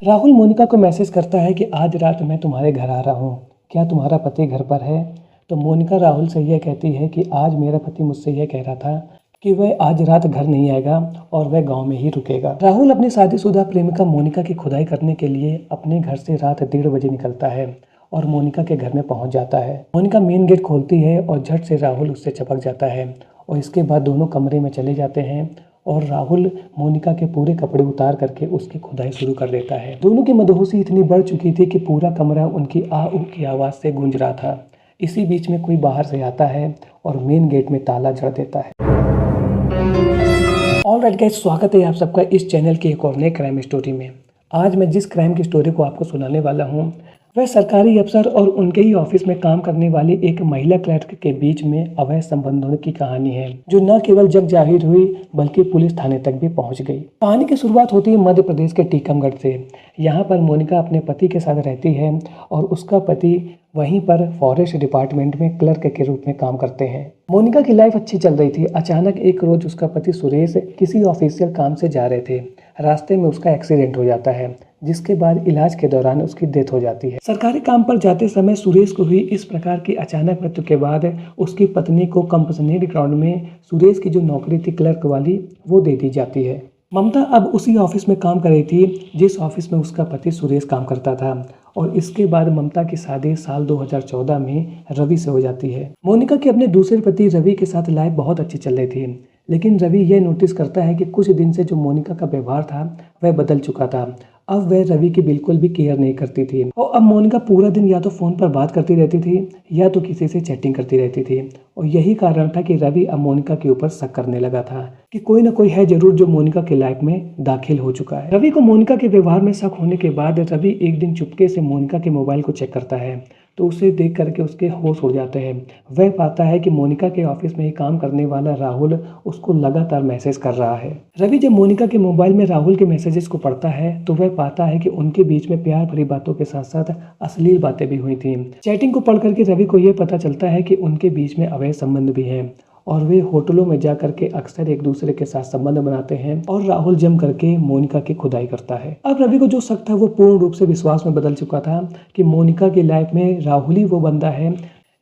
राहुल मोनिका को मैसेज करता है कि आज रात मैं तुम्हारे घर आ रहा हूँ, क्या तुम्हारा पति घर पर है? तो मोनिका राहुल से यह कहती है कि आज मेरा पति मुझसे यह कह रहा था कि वह आज रात घर नहीं आएगा और वह गांव में ही रुकेगा। राहुल अपनी शादीशुदा प्रेमिका मोनिका की खुदाई करने के लिए अपने घर से रात 1:30 बजे निकलता है और मोनिका के घर में पहुंच जाता है। मोनिका मेन गेट खोलती है और झट से राहुल उससे चिपक जाता है और इसके बाद दोनों कमरे में चले जाते हैं और राहुल मोनिका के पूरे कपड़े उतार करके उसकी खुदाई शुरू कर देता है। दोनों की मदहोशी इतनी बढ़ चुकी थी कि पूरा कमरा उनकी आ ऊ की आवाज़ से गूंज रहा था। इसी बीच में कोई बाहर से आता है और मेन गेट में ताला जड़ देता है। ऑलराइट गाइस, स्वागत है आप सबका इस चैनल की एक और नए क्राइम स्टोरी में। आज मैं जिस क्राइम की स्टोरी को आपको सुनाने वाला हूँ वह सरकारी अफसर और उनके ही ऑफिस में काम करने वाली एक महिला क्लर्क के बीच में अवैध संबंधों की कहानी है, जो न केवल जग जाहिर हुई बल्कि पुलिस थाने तक भी पहुंच गई। कहानी की शुरुआत होती है मध्य प्रदेश के टीकमगढ़ से। यहाँ पर मोनिका अपने पति के साथ रहती है और उसका पति वहीं पर फॉरेस्ट डिपार्टमेंट में क्लर्क के रूप में काम करते हैं। मोनिका की लाइफ अच्छी चल रही थी। अचानक एक रोज उसका पति सुरेश किसी ऑफिशियल काम से जा रहे थे। रास्ते में उसका एक्सीडेंट हो जाता है, जिसके बाद इलाज के दौरान उसकी डेथ हो जाती है। सरकारी काम पर जाते समय सुरेश को हुई इस प्रकार की अचानक मृत्यु के बाद उसकी पत्नी को कंपनसेटेड ग्राउंड में सुरेश की जो नौकरी थी क्लर्क वाली वो दे दी जाती है। ममता अब उसी ऑफिस में काम कर रही थी जिस ऑफिस में उसका पति सुरेश काम करता था और इसके बाद ममता की शादी साल 2014 में रवि से हो जाती है। मोनिका के अपने दूसरे पति रवि के साथ लाइफ बहुत अच्छी चल रही थी, लेकिन रवि यह नोटिस करता है कि कुछ दिन से जो मोनिका का व्यवहार था वह बदल चुका था। अब वह रवि की बिल्कुल भी केयर नहीं करती थी और अब मोनिका पूरा दिन या तो फ़ोन पर बात करती रहती थी या तो किसी से चैटिंग करती रहती थी और यही कारण था कि रवि अब मोनिका के ऊपर शक करने लगा था कि कोई ना कोई है जरूर जो मोनिका के लाइफ में दाखिल हो चुका है। रवि को मोनिका के व्यवहार में शक होने के बाद रवि एक दिन चुपके से मोनिका के मोबाइल को चेक करता है तो उसे देख करके उसके होश उड़ जाते हैं। वह पाता है कि मोनिका के ऑफिस में ही काम करने वाला राहुल उसको लगातार मैसेज कर रहा है। रवि जब मोनिका के मोबाइल में राहुल के मैसेजेस को पढ़ता है तो वह पाता है कि उनके बीच में प्यार भरी बातों के साथ साथ अश्लील बातें भी हुई थी। चैटिंग को पढ़ करके रवि को यह पता चलता है कि उनके बीच में अवैध संबंध भी है और वे होटलों में जा करके अक्सर एक दूसरे के साथ संबंध बनाते हैं और राहुल जम करके मोनिका की खुदाई करता है। अब रवि को जो शक था वो पूर्ण रूप से विश्वास में बदल चुका था कि मोनिका की लाइफ में राहुल ही वो बंदा है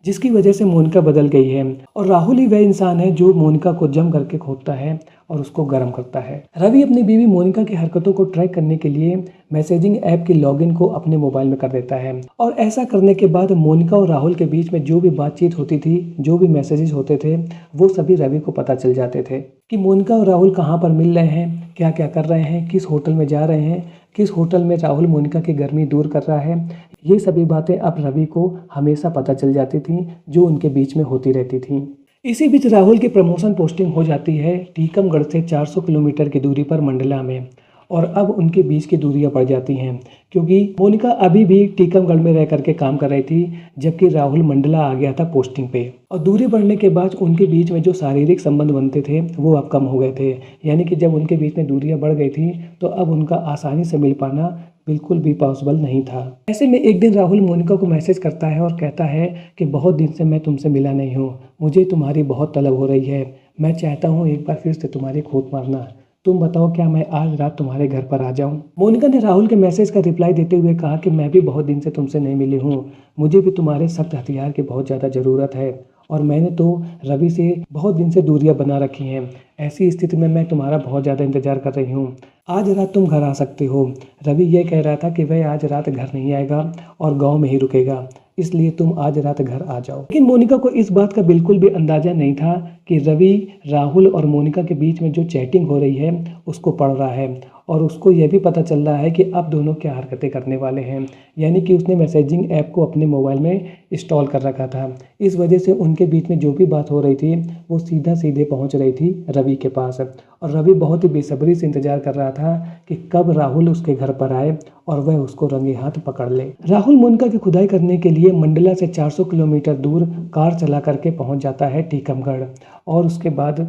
जिसकी वजह से मोनिका बदल गई है और राहुल ही वह इंसान है जो मोनिका को जम करके खोदता है और उसको गर्म करता है। रवि अपनी बीवी मोनिका की हरकतों को ट्रैक करने के लिए मैसेजिंग ऐप की लॉगिन को अपने मोबाइल में कर देता है और ऐसा करने के बाद मोनिका और राहुल के बीच में जो भी बातचीत होती थी, जो भी मैसेजेस होते थे, वो सभी रवि को पता चल जाते थे कि मोनिका और राहुल कहाँ पर मिल रहे हैं, क्या क्या कर रहे हैं, किस होटल में जा रहे हैं, किस होटल में राहुल मोनिका की गर्मी दूर कर रहा है। ये सभी बातें अब रवि को हमेशा पता चल जाती थी जो उनके बीच में होती रहती थी। इसी बीच राहुल की प्रमोशन पोस्टिंग हो जाती है टीकमगढ़ से 400 किलोमीटर की दूरी पर मंडला में और अब उनके बीच की दूरियां बढ़ जाती हैं क्योंकि मोनिका अभी भी टीकमगढ़ में रह करके काम कर रही थी जबकि राहुल मंडला आ गया था पोस्टिंग पे और दूरी बढ़ने के बाद उनके बीच में जो शारीरिक संबंध बनते थे वो अब कम हो गए थे। यानी कि जब उनके बीच में दूरियां बढ़ गई थी तो अब उनका आसानी से मिल पाना बिल्कुल भी पॉसिबल नहीं था। ऐसे में एक दिन राहुल मोनिका को मैसेज करता है और कहता है कि बहुत दिन से मैं तुमसे मिला नहीं हूँ, मुझे तुम्हारी बहुत तलब हो रही है, मैं चाहता हूँ एक बार फिर से तुम्हारी खोज मारना, तुम बताओ क्या मैं आज रात तुम्हारे घर पर आ जाऊं? मोनिका ने राहुल के मैसेज का रिप्लाई देते हुए कहा कि मैं भी बहुत दिन से तुमसे नहीं मिली हूँ, मुझे भी तुम्हारे सख्त हथियार की बहुत ज़्यादा ज़रूरत है और मैंने तो रवि से बहुत दिन से दूरियां बना रखी हैं। ऐसी स्थिति में मैं तुम्हारा बहुत ज़्यादा इंतजार कर रही हूँ, आज रात तुम घर आ सकते हो। रवि ये कह रहा था कि वह आज रात घर नहीं आएगा और गाँव में ही रुकेगा, इसलिए तुम आज रात घर आ जाओ। लेकिन मोनिका को इस बात का बिल्कुल भी अंदाजा नहीं था कि रवि राहुल और मोनिका के बीच में जो चैटिंग हो रही है उसको पढ़ रहा है और उसको यह भी पता चल रहा है कि अब दोनों क्या हरकतें करने वाले हैं। यानी कि उसने मैसेजिंग ऐप को अपने मोबाइल में इंस्टॉल कर रखा था। इस वजह से उनके बीच में जो भी बात हो रही थी वो सीधा सीधे पहुंच रही थी रवि के पास और रवि बहुत ही बेसब्री से इंतजार कर रहा था कि कब राहुल उसके घर पर आए और वह उसको रंगे हाथ पकड़ ले। राहुल मोनिका की खुदाई करने के लिए मंडला से 400 किलोमीटर दूर कार चला करके पहुंच जाता है टीकमगढ़ और उसके बाद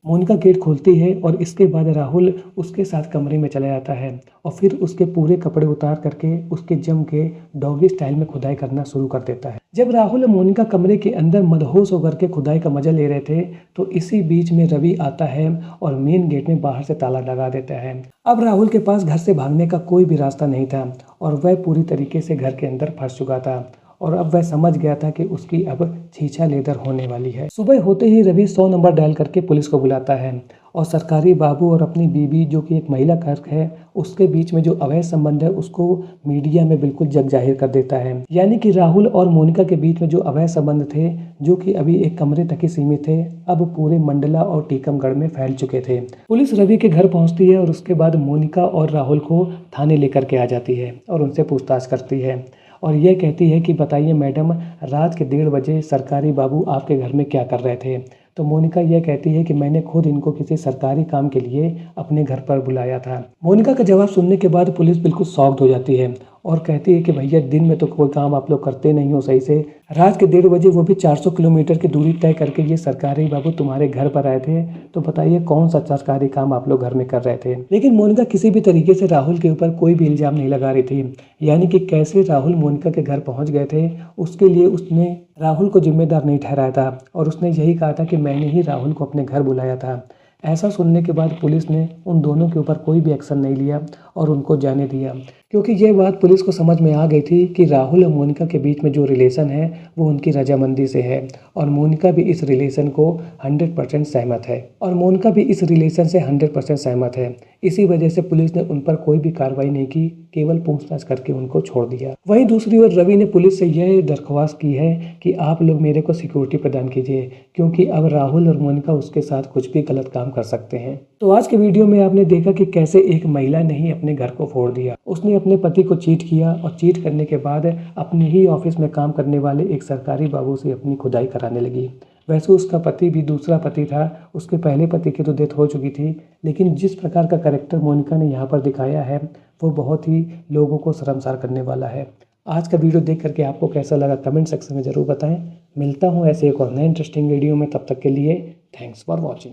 मोनिका गेट खोलती है और इसके बाद राहुल उसके साथ कमरे में चला जाता है और फिर उसके पूरे कपड़े उतार करके उसके जम के डॉगी स्टाइल में खुदाई करना शुरू कर देता है। जब राहुल और मोनिका कमरे के अंदर मदहोश होकर के खुदाई का मजा ले रहे थे तो इसी बीच में रवि आता है और मेन गेट में बाहर से ताला लगा देता है। अब राहुल के पास घर से भागने का कोई भी रास्ता नहीं था और वह पूरी तरीके से घर के अंदर फंस चुका था और अब वह समझ गया था कि उसकी अब छीछा लेदर होने वाली है। सुबह होते ही रवि 100 नंबर डायल करके पुलिस को बुलाता है और सरकारी बाबू और अपनी बीवी जो कि एक महिला क्लर्क है उसके बीच में जो अवैध संबंध है उसको मीडिया में बिल्कुल जग जाहिर कर देता है। यानी कि राहुल और मोनिका के बीच में जो अवैध संबंध थे जो कि अभी एक कमरे तक ही सीमित थे अब पूरे मंडला और टीकमगढ़ में फैल चुके थे। पुलिस रवि के घर पहुंचती है और उसके बाद मोनिका और राहुल को थाने लेकर के आ जाती है और उनसे पूछताछ करती है और यह कहती है कि बताइए मैडम, रात के 1:30 बजे सरकारी बाबू आपके घर में क्या कर रहे थे? तो मोनिका यह कहती है कि मैंने खुद इनको किसी सरकारी काम के लिए अपने घर पर बुलाया था। मोनिका का जवाब सुनने के बाद पुलिस बिल्कुल शॉक्ड हो जाती है और कहती है कि भैया दिन में तो कोई काम आप लोग करते नहीं हो सही से, रात के 1:30 बजे वो भी 400 किलोमीटर की दूरी तय करके ये सरकारी बाबू तुम्हारे घर पर आए थे, तो बताइए कौन सा सरकारी काम आप लोग घर में कर रहे थे। लेकिन मोनिका किसी भी तरीके से राहुल के ऊपर कोई भी इल्जाम नहीं लगा रही थी। यानी कि कैसे राहुल मोनिका के घर पहुंच गए थे उसके लिए उसने राहुल को जिम्मेदार नहीं ठहराया था और उसने यही कहा था कि मैंने ही राहुल को अपने घर बुलाया था। ऐसा सुनने के बाद पुलिस ने उन दोनों के ऊपर कोई भी एक्शन नहीं लिया और उनको जाने दिया, क्योंकि ये बात पुलिस को समझ में आ गई थी कि राहुल और मोनिका के बीच में जो रिलेशन है वो उनकी रजामंदी से है और मोनिका भी इस रिलेशन को 100% सहमत है और मोनिका भी इस रिलेशन से 100% सहमत है। इसी वजह से पुलिस ने उन पर कोई भी कार्रवाई नहीं की, केवल पूछताछ करके उनको छोड़ दिया। वहीं दूसरी ओर रवि ने पुलिस से यह दरख्वास्त की है कि आप लोग मेरे को सिक्योरिटी प्रदान कीजिए, क्योंकि अब राहुल और मोनिका उसके साथ कुछ भी गलत काम कर सकते हैं। तो आज के वीडियो में आपने देखा कि कैसे एक महिला ने ही अपने घर को फोड़ दिया। उसने अपने पति को चीट किया और चीट करने के बाद अपने ही ऑफिस में काम करने वाले एक सरकारी बाबू से अपनी खुदाई कराने लगी। वैसे उसका पति भी दूसरा पति था, उसके पहले पति की तो डेथ हो चुकी थी, लेकिन जिस प्रकार का कैरेक्टर मोनिका ने यहाँ पर दिखाया है वो बहुत ही लोगों को शर्मसार करने वाला है। आज का वीडियो देख करके आपको कैसा लगा कमेंट सेक्शन में ज़रूर बताएं। मिलता हूँ ऐसे एक और नए इंटरेस्टिंग वीडियो में, तब तक के लिए थैंक्स फॉर वॉचिंग।